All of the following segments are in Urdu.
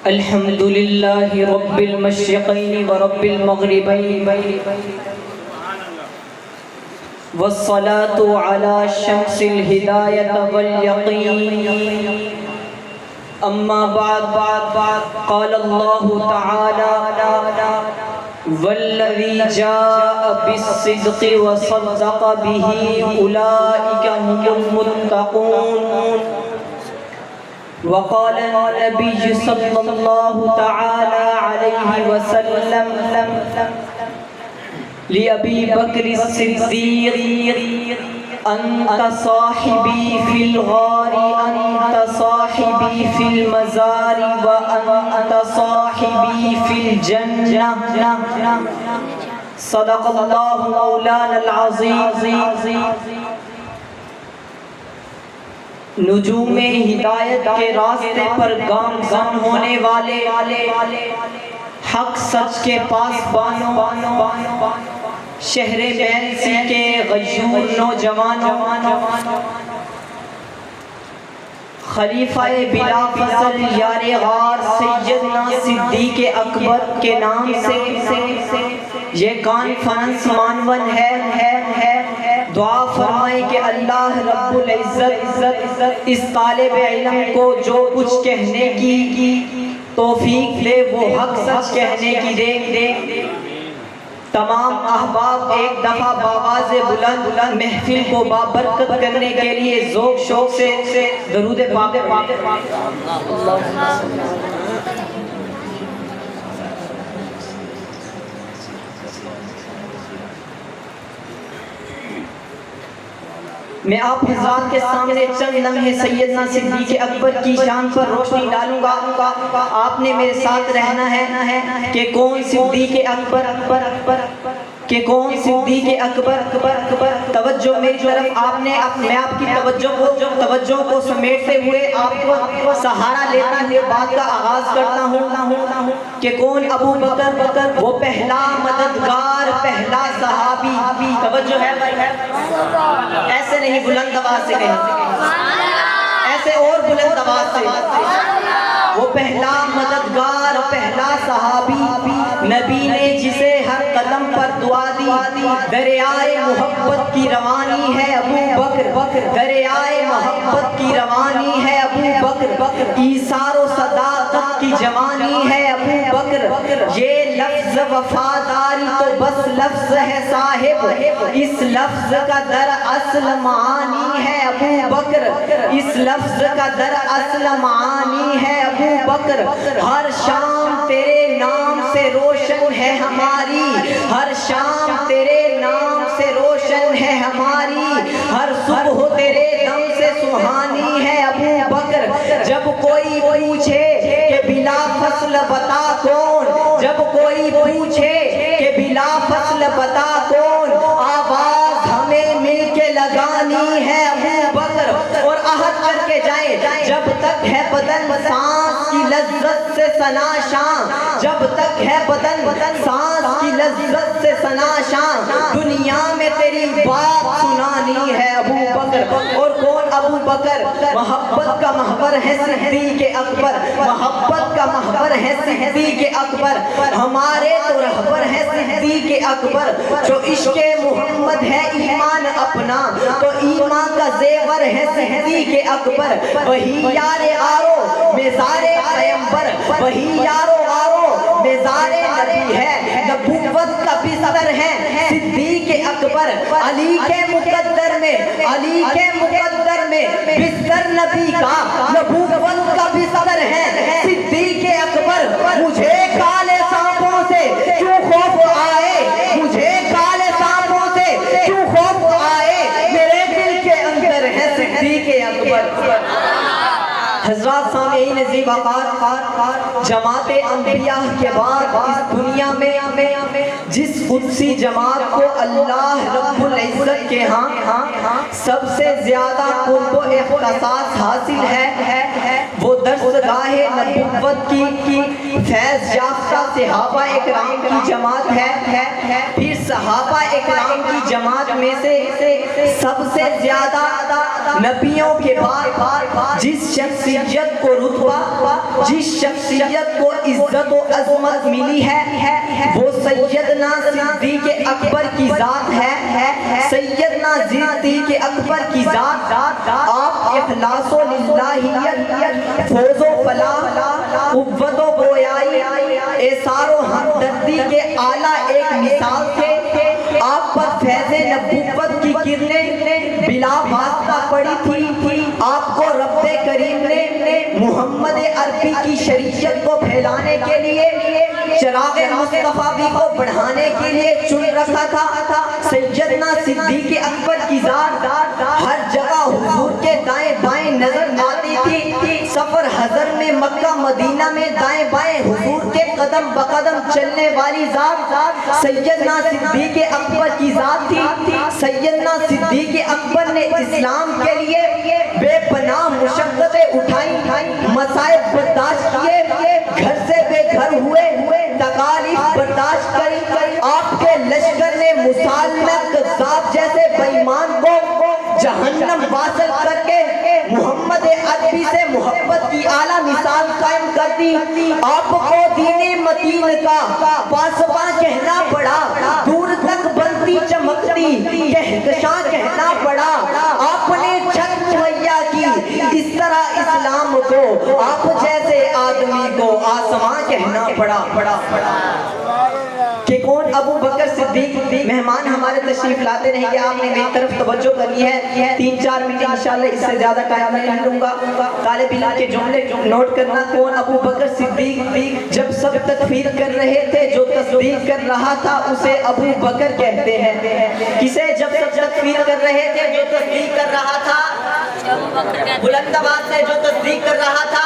الحمد لله رب المشرقين ورب المغربين والصلاة على شمس الهداية واليقين أما بعد قال الله تعالى والذي جاء بالصدق وصدق به أولئك هم المتقون وقال النبي صلى الله تعالى عليه وسلم لأبي بكر الصديق أنت صاحبي في الغار أنت صاحبي في المزار وأنت صاحبي في الجنة صدق الله مولانا العظيم. نجوم ہدایت کے راستے پر گامزن ہونے والے حق سچ کے پاس بانوں شہر بینسی کے غیور نوجوانوں خلیفہ بلا فضل یار غار سیدنا صدیق اکبر کے نام سے یہ کانفرنس معنون ہے. دعا فرمائے کہ اللہ رب العزت اس طالب علم کو جو کچھ کہنے کی توفیق دے وہ حق سچ کہنے کی دے. تمام احباب ایک دفعہ بآواز بلند محفل کو بابرکت کرنے کے لیے ذوق شوق سے درود پاک میں آپ حضرات کے سامنے چند لمحے سیدنا صدیق اکبر کی شان پر روشنی ڈالوں گا. آپ نے میرے ساتھ رہنا ہے کہ کون صدیق اکبر کہ کون صدیق اکبر. توجہ میری طرف میں آپ کی توجہ کو سمیٹتے ہوئے آپ کو سہارا لیتے ہوئے بات کا آغاز کرتا ہوں کہ کون ابو بکر وہ پہلا مددگار پہلا صحابی. توجہ ہے ایسے نہیں بلند آواز سے کہیں ایسے اور بلند آواز سے. وہ پہلا مددگار پہلا صحابی نبی نے جسے ہر قدم پر دعا دی. دریائے محبت کی روانی ہے ابو بکر دریائے محبت کی روانی ہے ابو بکر. ایثار و صداقت کی جوانی ہے ابو بکر. یہ لفظ وفاداری تو بس لفظ ہے صاحب اس لفظ کا در اصل معانی ہے ابو بکر. اس لفظ کا در اصل معانی ہے ابو بکر. ہر شام تیرے نام سے روشن ہے ہماری ہر شام تیرے نام سے روشن ہے ہماری ہر صبح تیرے دم سے سہانی ہے ابو بکر. جب کوئی پوچھے کہ بلا فصل بتا کون جب کوئی پوچھے کہ بلا فصل بتا کون آواز ہمیں مل کے لگانی ہے ابو بکر. اور عہد کر کے جائیں جب تک ہے بدن سانس کی لذت سے ثنا شان جب تک ہے بدن سانس کی لذت سے ثنا شان دنیا میں تیری بات سنانی ہے ابو بکر. اور کون ابو بکر محبت کا محور ہے صدیق اکبر. محبت کا محور ہے صدیق اکبر. ہمارے تو رہبر ہے صدیق اکبر. جو عشق محمد ہے ایمان اپنا تو ایمان کا زیور ہے صدیق اکبر. وہی یار آرو مزار پیمبر وہی یارو آرو مزار نبی ہے. نبوت کا بستر ہے صدیق اکبر. علی کے مقدر میں بستر نبی کا نبوت کا بستر ہے صدیق اکبر. مجھے کالے سانپوں سے کیوں خوف آئے مجھے کالے سانپوں سے کیوں خوف آئے میرے دل کے اندر ہے صدیق اکبر. حضرات سامعین عزیز وقار جماعت انبیاء کے بعد اس دنیا میں جس قدسی جماعت کو اللہ رب العزت کے ہاں سب سے زیادہ قرب و اختصاص حاصل ہے وہ درسگاہ نبوت کی فیض یافتہ صحابہ اکرام کی جماعت ہے. پھر صحابہ اکرام کی جماعت میں سے سب سے زیادہ نبیوں کے بعد جس شخصیت کو رتبہ رتبہ جس شخصیت کو عزت و عظمت ملی ہے وہ سیدنا صدیق اکبر کی ذات ہے. سیدنا صدیق اکبر کی ذات آپ اخلاص و للہیت، فوز و فلاح، قوت و گویائی، ایثار و ہمدردی کے اعلیٰ ایک مثال تھے. آپ پر فیض نبوت کی کرنیں بلا واسطہ پڑی تھی. آپ کو رب کریم نے محمد عربی کی شریعت کو پھیلانے کے لیے، چراغ مصطفی کو بڑھانے کے لیے چن رکھا تھا. سیدنا صدیق اکبر کی ذات ہر جگہ حضور کے دائیں بائیں نظر آتی تھی. سفر حضر میں مکہ مدینہ میں دائیں بائیں حضور کے قدم بقدم چلنے والی ذات سیدنا صدیق اکبر کی ذات تھی. سیدنا صدیق اکبر نے اسلام کے لیے بے پناہ مشقتیں اٹھائی، مصائب برداشت کیے، گھر سے بے گھر ہوئے، تکالیف برداشت کری. آپ کے لشکر نے مسالمہ کذاب جیسے بے ایمان کو جہنم واصل کر کے محمد عربی سے محبت کی اعلیٰ مثال قائم کر دی. آپ کو دین متین کا پاسباں کہنا پڑا، دور تک بنتی چمکتی کہکشاں کہنا پڑا. آپ نے چھت مہیا کی اس طرح اسلام کو، آپ جیسے آدمی کو آسمان کہنا پڑا. کہ کون؟ ابو بکر صدیق. مہمان ہمارے تشریف لاتے رہیں گے، آپ نے میری طرف توجہ کرنی ہے. 3-4 منٹ انشاءاللہ اس سے زیادہ ٹائم نہیں لوں گا. طالب علم کے جملے نوٹ کرنا. کون؟ ابو بکر صدیق. جب سب تکفیر کر رہے تھے، جو تصدیق کر رہا تھا اسے ابو بکر کہتے ہیں. کسے؟ جب سب تکفیر کر رہے تھے، جو تصدیق کر رہا تھا، بلند آواز سے جو تصدیق کر رہا تھا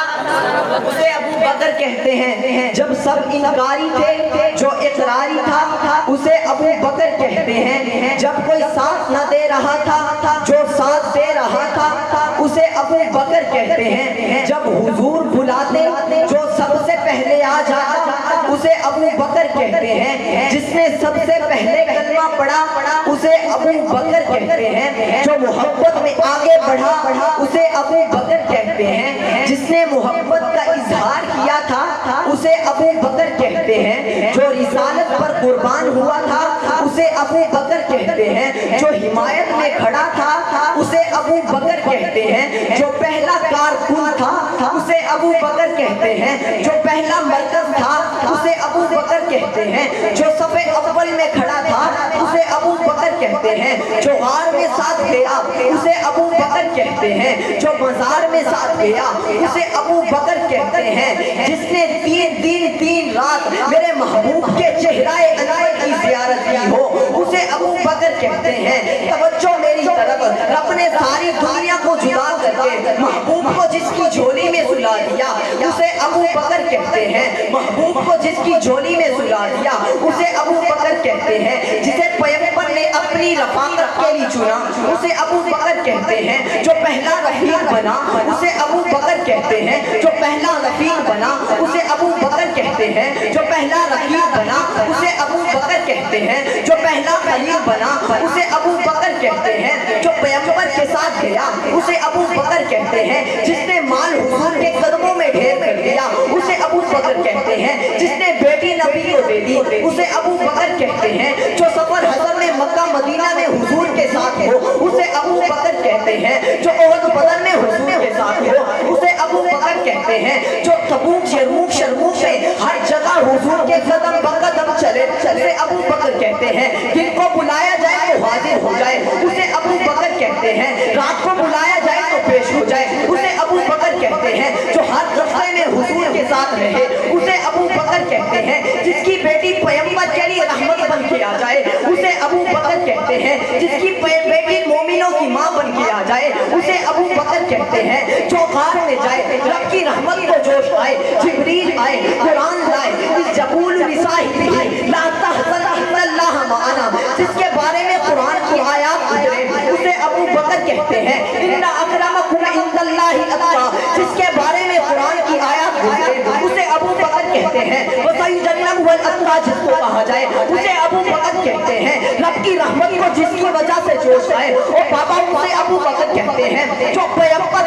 اسے ابو بکر کہتے ہیں. جب سب انکاری تھے، جو اقراری تھا اسے ابو بکر کہتے ہیں. جب کوئی ساتھ نہ دے رہا تھا، جو ساتھ دے رہا تھا اسے ابو بکر کہتے ہیں. جب حضور بلاتے، جو سب سے پہلے آ جاتا اسے ابو بکر کہتے ہیں. جس نے سب سے پہلے کلمہ پڑھا اسے ابو بکر کہتے ہیں. جو محبت میں آگے بڑھا اسے ابو بکر کہتے ہیں. جس نے محبت کا اظہار کیا تھا اسے ابو بکر کہتے ہیں. جو رسالت پر قربان ہوا تھا اسے ابو بکر کہتے ہیں. جو حمایت میں کھڑا تھا اسے ابو بکر کہتے ہیں. جو پہلا کارکن تھا اسے ابو بکر کہتے ہیں. جو پہلا مرکز تھا اسے ابو بکر کہتے ہیں. جو صف اول میں کھڑا تھا اسے ابو بکر کہتے ہیں. جو غار میں ساتھ گیا اسے ابو بکر کہتے ہیں. جو مزار میں ساتھ گیا اسے ابو بکر کہتے ہیں. جس نے 3 دن 3 رات میرے محبوب کے چہرہ انور کی زیارت کی ہو اسے ابو بکر کہتے ہیں. توجہ میری طرف. رب نے ساری دنیا کو جدا کر کے محبوب کو جس کی جھولی میں سلا دیا اسے ابو بکر کہتے ہیں. محبوب کو جس کی جھولی میں سلا دیا اسے ابو بکر کہتے ہیں. جسے پیغمبر نے اپنی رفاقت کے لیے چنا اسے ابو بکر کہتے ہیں. جو پہلا رفیق بنا اسے ابو بکر کہتے ہیں. جو پہلا رفیق بنا اسے ابو بکر کہتے ہیں. جو پہلا رفیق بنا اسے ابو بکر کہتے ہیں. جو پہلا خلیل بنا اسے ابو بکر کہتے ہیں. جو پیغمبر کے ساتھ گیا اسے ابو بکر کہتے ہیں. جس نے مال حضور کے قدموں میں ڈھیر کر دیا اسے ابو بکر کہتے ہیں. جس نے بیٹی نبی کو دے دی اسے ابو بکر کہتے ہیں. جو سفر حضر میں مکہ مدینہ میں حضور کے ساتھ ہو اسے ابو بکر کہتے ہیں. جو احد بدر میں حضور کے ساتھ ہو اسے ابو بکر کہتے ہیں. جو تبوک یرموک شرموک میں ہر جگہ حضور کے قدم بقدم چلے اسے ابو بکر کہتے ہیں. جن کو بلایا جائے تو حاضر ہو جائے اسے ابو بکر کہتے ہیں. رات کو بلایا جائے تو پیش ہو جائے اسے ابو بکر کہتے ہیں. جو ہر رفتے میں حضور کے ساتھ رہے اسے ابو بکر کہتے ہیں. جس کی بیٹی پیغمبر کے لیے رحمت بن کے آ جائے اسے ابو بکر کہتے ہیں. جس کی بیٹی مومنوں کی ماں بن کے آ جائے اسے ابو بکر کہتے ہیں. جو غار میں جائے رب کی رحمت کو جوش آئے، جبریل آئے، قرآن لائے، اس جبول بصاحبہ لا تحزن ان اللہ معنا، جس کے بارے میں قرآن کی آیات گزرے اسے ابو بکر کہتے ہیں. ان اکرمکم عند اللہ اتقاکم، جس کے بارے میں قرآن کی آیات گزرے اسے ابو بکر کہتے ہیں. وسیجنبها الاتقى، جس کو کہا جائے اسے ابو بکر کہتے ہیں. رب کی رحمت کو جس کی وجہ سے جوش آئے وہ بابا اسے ابو بکر کہتے ہیں. جو پیغمبر